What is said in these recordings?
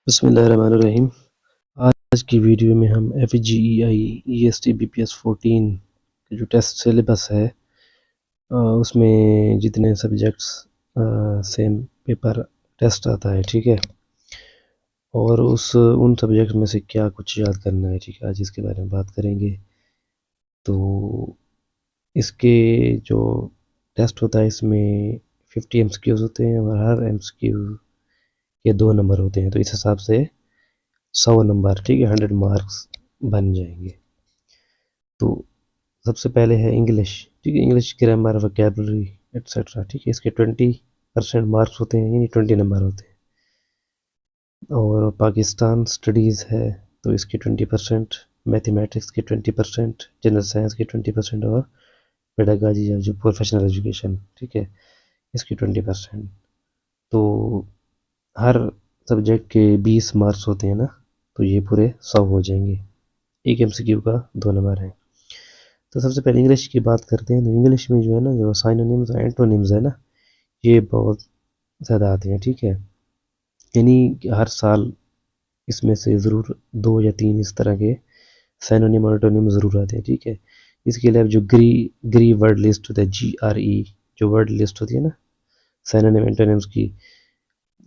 बिस्मिल्लाहिर्रहमानिर्रहीम। आज की वीडियो में हम FGEI EST BPS 14 के जो टेस्ट सिलेबस है उसमें जितने सब्जेक्ट्स सेम पेपर टेस्ट आता है, ठीक है, और उन सब्जेक्ट में से क्या कुछ याद करना है, ठीक है, आज इसके बारे में बात करेंगे। तो इसके जो टेस्ट होता है इसमें 50 MCQs होते हैं और हर MCQ के 2 नंबर होते हैं, तो इस हिसाब से 100 नंबर, ठीक है, 100 मार्क्स बन जाएंगे। तो सबसे पहले है इंग्लिश, ठीक है, इंग्लिश ग्रामर वोकैबुलरी एट्सेट्रा, ठीक है, इसके 20% मार्क्स होते हैं, यानी 20 नंबर होते हैं। और पाकिस्तान स्टडीज़ है तो इसके 20%, मैथमेटिक्स के 20%, जनरल साइंस के 20% और पेडागॉजी या जो प्रोफेशनल एजुकेशन, ठीक है, इसके 20%। तो हर सब्जेक्ट के 20 मार्क्स होते हैं ना, तो ये पूरे 100 हो जाएंगे। एक MCQ का 2 नंबर है। तो सबसे पहले इंग्लिश की बात करते हैं। तो इंग्लिश में जो है ना, जो साइनोनिम्स और एंटोनिम्स है ना, ये बहुत ज़्यादा आते हैं, ठीक है, यानी हर साल इसमें से ज़रूर 2 या 3 इस तरह के साइनोनिम और एंटोनिम ज़रूर आते हैं, ठीक है। इसके अलावा जो ग्री वर्ड लिस्ट होता है, GRE, जो वर्ड लिस्ट होती है ना साइनोनिम एंटोनिम्स की,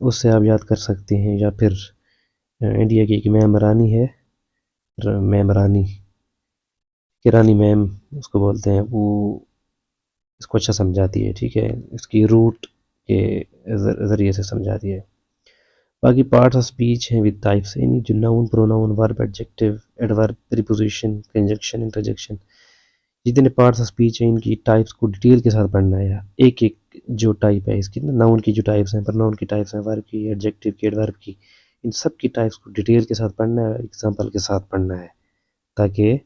उससे आप याद कर सकते हैं। या फिर इंडिया की एक मैम रानी है, मैम रानी, किरानी मैम उसको बोलते हैं, वो इसको अच्छा समझाती है, ठीक है, इसकी रूट के ज़रिए से समझाती है। बाकी पार्ट्स ऑफ स्पीच हैं विद टाइप्स, यानी जो noun, pronoun, verb, adjective, adverb, preposition, conjunction, interjection, जितने पार्ट्स ऑफ स्पीच हैं इनकी टाइप्स को डिटेल के साथ पढ़ना है। एक एक जो टाइप है इसकी, नाउन की जो टाइप्स हैं, प्रोनाउन की टाइप्स हैं, वर्ब की, एडजेक्टिव की, एडवर्ब की, इन सब की टाइप्स को डिटेल के साथ पढ़ना है, एग्जाम्पल के साथ पढ़ना है, ताकि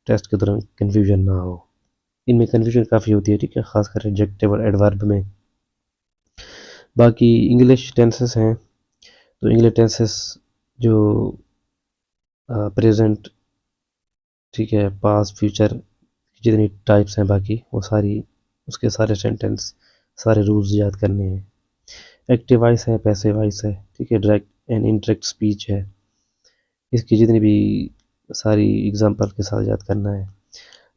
टेस्ट के दौरान कन्फ्यूजन ना हो। इनमें कन्फ्यूजन काफ़ी होती है, ठीक है, खासकर एडजेक्टिव और एडवर्ब में। बाकी इंग्लिश टेंसेस हैं, तो इंग्लिश टेंसेस जो प्रेजेंट, ठीक है, पास्ट, फ्यूचर, जितनी टाइप्स हैं बाकी वो सारी, उसके सारे सेंटेंस, सारे रूल्स याद करने हैं। एक्टिव वॉइस है, पैसिव वॉइस है, ठीक है, डायरेक्ट एंड इनडायरेक्ट स्पीच है, इसकी जितनी भी सारी एग्जांपल के साथ याद करना है।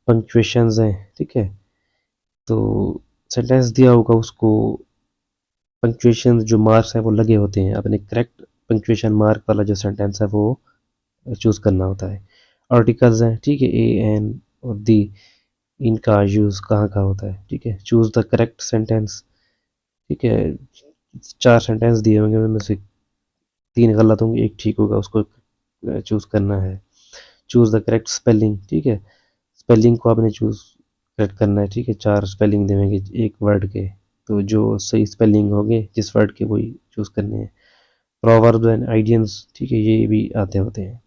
पंक्चुएशंस हैं, ठीक है, तो सेंटेंस दिया होगा उसको पंक्चुएशन जो मार्क्स हैं वो लगे होते हैं, अपने करेक्ट पंक्चुएशन मार्क वाला जो सेंटेंस है वो चूज़ करना होता है। आर्टिकल्स हैं, ठीक है, ए, एन और दी, इनका यूज़ कहाँ कहाँ होता है, ठीक है। चूज़ द करेक्ट सेंटेंस, ठीक है, 4 सेंटेंस दिए होंगे, उनमें से 3 गलत होंगे, एक ठीक होगा, उसको चूज़ करना है। चूज़ द करेक्ट स्पेलिंग, ठीक है, स्पेलिंग को आपने चूज़ करेक्ट करना है, ठीक है, 4 स्पेलिंग देंगे एक वर्ड के, तो जो सही स्पेलिंग होंगे जिस वर्ड के वही चूज़ करने हैं। प्रोवर्ब्स एंड आइडियम्स, ठीक है, ये भी आते होते हैं,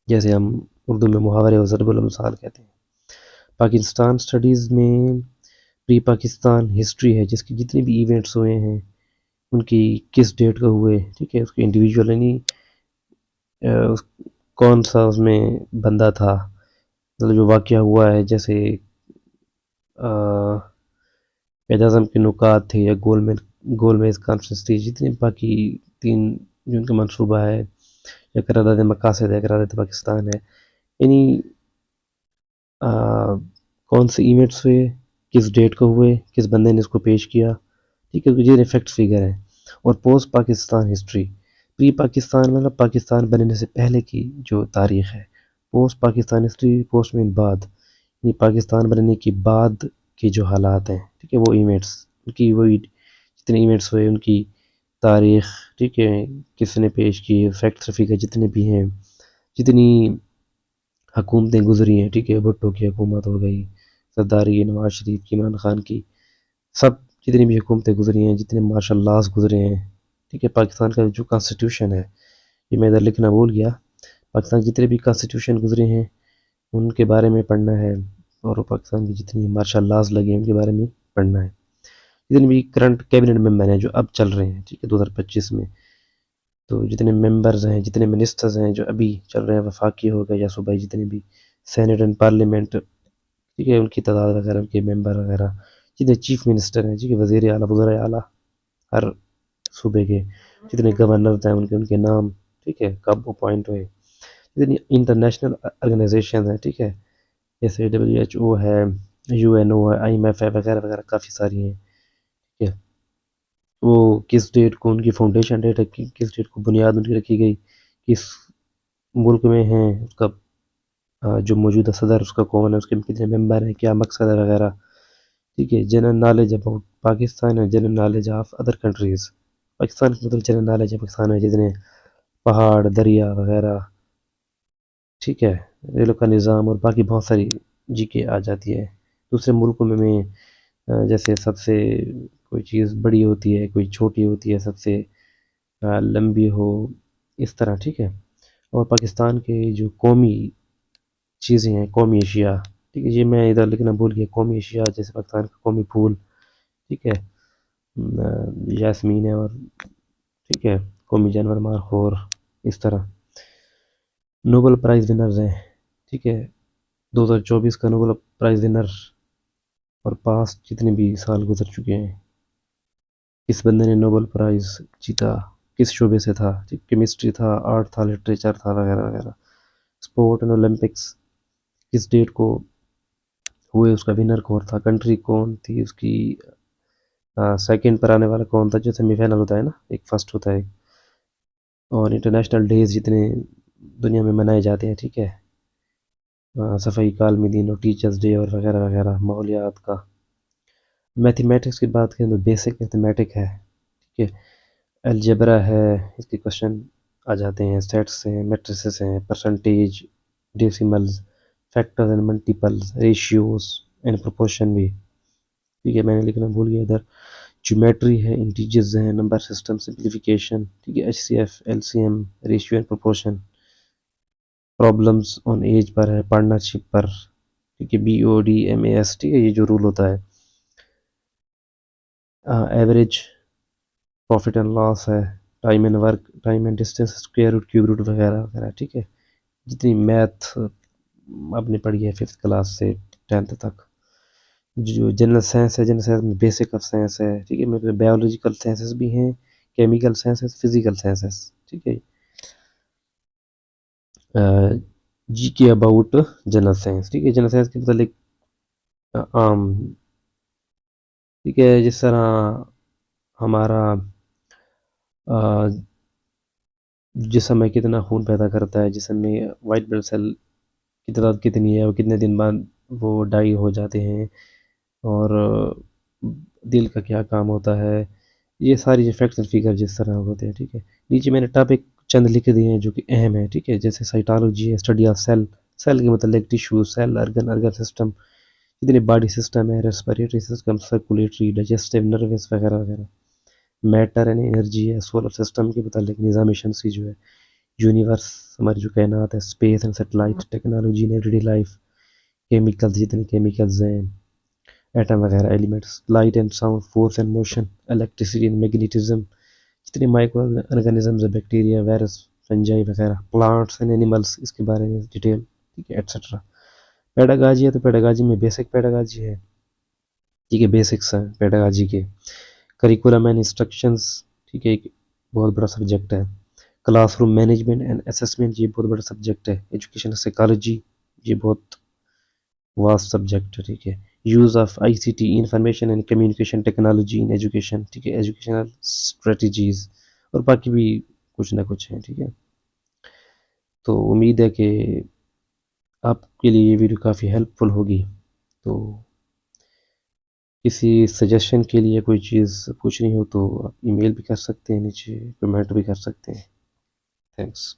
जैसे हम उर्दू में मुहावरे और ज़रबुल अमसाल कहते हैं। पाकिस्तान स्टडीज़ में प्री पाकिस्तान हिस्ट्री है, जिसके जितने भी इवेंट्स हुए हैं उनकी किस डेट को हुए, ठीक है, उसके इंडिविजुअल, यानी कौन सा उसमें बंदा था, मतलब जो वाक़या हुआ है, जैसे कैद आज़म के नुकात थे या गोलमेज़ कॉन्फ्रेंस थी, जितने बाकी 3 जो उनका मनसूबा है, या करारदाद मकासद है, करारदाद पाकिस्तान है, यानी कौन से इवेंट्स हुए, किस डेट को हुए, किस बंदे ने इसको पेश किया, ठीक है, ये फैक्ट फिगर है। और post Pakistan history, pre Pakistan मतलब पाकिस्तान बनने से पहले की जो तारीख़ है, पोस्ट पाकिस्तान हिस्ट्री, पोस्ट में बाद, ये पाकिस्तान बनने के बाद के जो हालात हैं, ठीक है, वो इवेंट्स, उनकी वही जितने इवेंट्स हुए उनकी तारीख़, ठीक है, किसने पेश की, फैक्ट फिगर जितने भी हैं, जितनी हुकूमतें गुजरी हैं, ठीक है, भुट्टो की हुकूमत हो गई, सरदारी, नवाज शरीफ की, इमरान खान की, सब जितनी भी हुकूमतें गुजरी हैं, जितने मार्शल लॉज गुजरे हैं, ठीक है, पाकिस्तान का जो कॉन्स्टिट्यूशन है, ये मैं इधर लिखना भूल गया, पाकिस्तान जितने भी कॉन्स्टिट्यूशन गुजरे हैं उनके बारे में पढ़ना है, और पाकिस्तान की जितनी मार्शल लॉज लगे हैं उनके बारे में पढ़ना है। जितने भी करंट कैबिनेट मेंबर हैं जो अब चल रहे हैं, ठीक है, 2025 में, तो जितने मेंबर्स हैं, जितने मिनिस्टर्स हैं जो अभी चल रहे हैं, वफाकी हो गए या सूबाई, जितने भी सेनेट एंड पार्लियामेंट, ठीक है, उनकी तादाद वगैरह, उनके मेंबर वगैरह, जितने चीफ मिनिस्टर हैं, ठीक है, वज़ीर आला, वज़राए आला, हर सूबे के, जितने गवर्नर थे उनके उनके नाम, ठीक है, कब अपॉइंट हुए, जितनी इंटरनेशनल ऑर्गेनाइजेशन है, ठीक है, जैसे WHO है, UNO है, IMF है, वगैरह वगैरह काफ़ी सारी हैं, ठीक है। वो किस डेट को उनकी फाउंडेशन डेट है, किस डेट को बुनियाद उनकी रखी गई, किस मुल्क में है, उसका जो मौजूदा सदर उसका कौन है, उसके कितने मेंबर हैं, क्या मकसद है, वगैरह, ठीक है। जनरल नॉलेज अबाउट पाकिस्तान है, general knowledge of other countries. Pakistan की मतलब जनरल नॉलेज है पाकिस्तान में जितने पहाड़, दरिया वगैरह, ठीक है, रेलों का निज़ाम और बाकी बहुत सारी जीके आ जाती है। दूसरे मुल्कों में जैसे सबसे कोई चीज़ बड़ी होती है, कोई छोटी होती है, सबसे लंबी हो, इस तरह, ठीक है। और पाकिस्तान के जो कौमी चीज़ें हैं, कौमी अशिया, ठीक है, ये मैं इधर लिखना भूल गया, कौमी अशिया जैसे पाकिस्तान का कौमी फूल, ठीक है, यास्मीन है, और ठीक है, कौमी जानवर माखोर, इस तरह। नोबेल प्राइज़ विनर्स हैं, ठीक है, 2024 का नोबेल प्राइज़ विनर और पास्ट जितने भी साल गुजर चुके हैं, किस बंदे ने नोबेल प्राइज़ जीता, किस शोबे से था, ठीक, केमिस्ट्री था, आर्ट था, लिटरेचर था, वगैरह वगैरह। स्पोर्ट एंड ओलंपिक्स किस डेट को हुए, उसका विनर कौन था, कंट्री कौन थी उसकी, सेकंड पर आने वाला कौन था, जो सेमीफाइनल होता है ना, एक फर्स्ट होता है, और इंटरनेशनल डेज जितने दुनिया में मनाए जाते हैं, ठीक है, सफ़ाई कालमी दिन और टीचर्स डे और वगैरह वगैरह, माहौलियात का। मैथमेटिक्स की बात करें तो बेसिक मैथमेटिक है, ठीक है, अलजेब्रा है, इसके क्वेश्चन आ जाते हैं, सेट्स हैं, मैट्रिसेस हैं, percentage, decimals, factors and multiples, ratios and proportion भी, ठीक है, मैंने लिखना भूल गया इधर। ज्योमेट्री है, इंटीजर्स हैं, नंबर सिस्टम, सिंप्लीफिकेशन, ठीक है, HCF, LCM, ratio and proportion. Problems on age पर है, पार्टनरशिप पर, ठीक है, BODMAS, ठीक है, ये जो रूल होता है। एवरेज, प्रॉफिट एंड लॉस है, time and work, time and distance, square root, cube root, वगैरह वगैरह, ठीक है। जितनी मैथ आपने पढ़ी है 5th क्लास से 10th तक, जो जनरल साइंस है, जनरल साइंस में बेसिक ऑफ साइंस है, ठीक है, मतलब बायोलॉजिकल साइंसेस भी हैं, केमिकल साइंसेस, फिजिकल साइंसेस, ठीक है। GK अबाउट जनरल साइंस, ठीक है, जनरल साइंस के मतलब आम, ठीक है, जिस तरह हमारा जिस्म में कितना खून पैदा करता है, जिस्म में वाइट ब्लड सेल की तादाद कितनी है, वो कितने दिन बाद वो डाई हो जाते हैं, और दिल का क्या काम होता है, ये सारी जो फैक्ट्स एंड फिगर जिस तरह होते हैं, ठीक है। नीचे मैंने टॉपिक चंद लिख दिए हैं जो कि अहम है, ठीक है, जैसे साइटोलॉजी है, स्टडी ऑफ सेल, सेल के मतलब tissue, cell, organ, organ system, जितने बॉडी सिस्टम है, respiratory system, circulatory, digestive, nervous, वगैरह वगैरह। मैटर एंड एनर्जी है, सोलर सिस्टम के मतलब निज़ाम शमसी जो है, यूनिवर्स, हमारी जो कायनात है, space and satellite, technology in everyday life, chemicals, जितने केमिकल्स हैं, एटम वगैरह, elements, light and sound, force and motion, electricity and magnetism, जितने माइक्रो ऑर्गेनिजम्स है, बैक्टीरिया, वायरस, फंजाई वगैरह, प्लांट्स एंड एनिमल्स, इसके बारे में डिटेल, ठीक है, एट्सेट्रा। पेडागाजी है तो पेडागाजी में बेसिक पेडागाजी है, ठीक है, बेसिक्स हैं पेडागाजी के। करिकुलम एंड इंस्ट्रक्शंस, ठीक है, एक बहुत बड़ा सब्जेक्ट है। क्लासरूम मैनेजमेंट एंड असेसमेंट, ये बहुत बड़ा सब्जेक्ट है। एजुकेशन साइकोलॉजी, ये बहुत वास्ट सब्जेक्ट है, ठीक है। Use of ICT, information and communication technology in education, ठीक है, एजुकेशनल स्ट्रेटजीज, और बाकी भी कुछ ना कुछ है, ठीक है। तो उम्मीद है कि आपके लिए ये वीडियो काफ़ी हेल्पफुल होगी। तो किसी सजेशन के लिए कोई चीज़ पूछनी हो तो आप ईमेल भी कर सकते हैं, नीचे कमेंट भी कर सकते हैं। थैंक्स।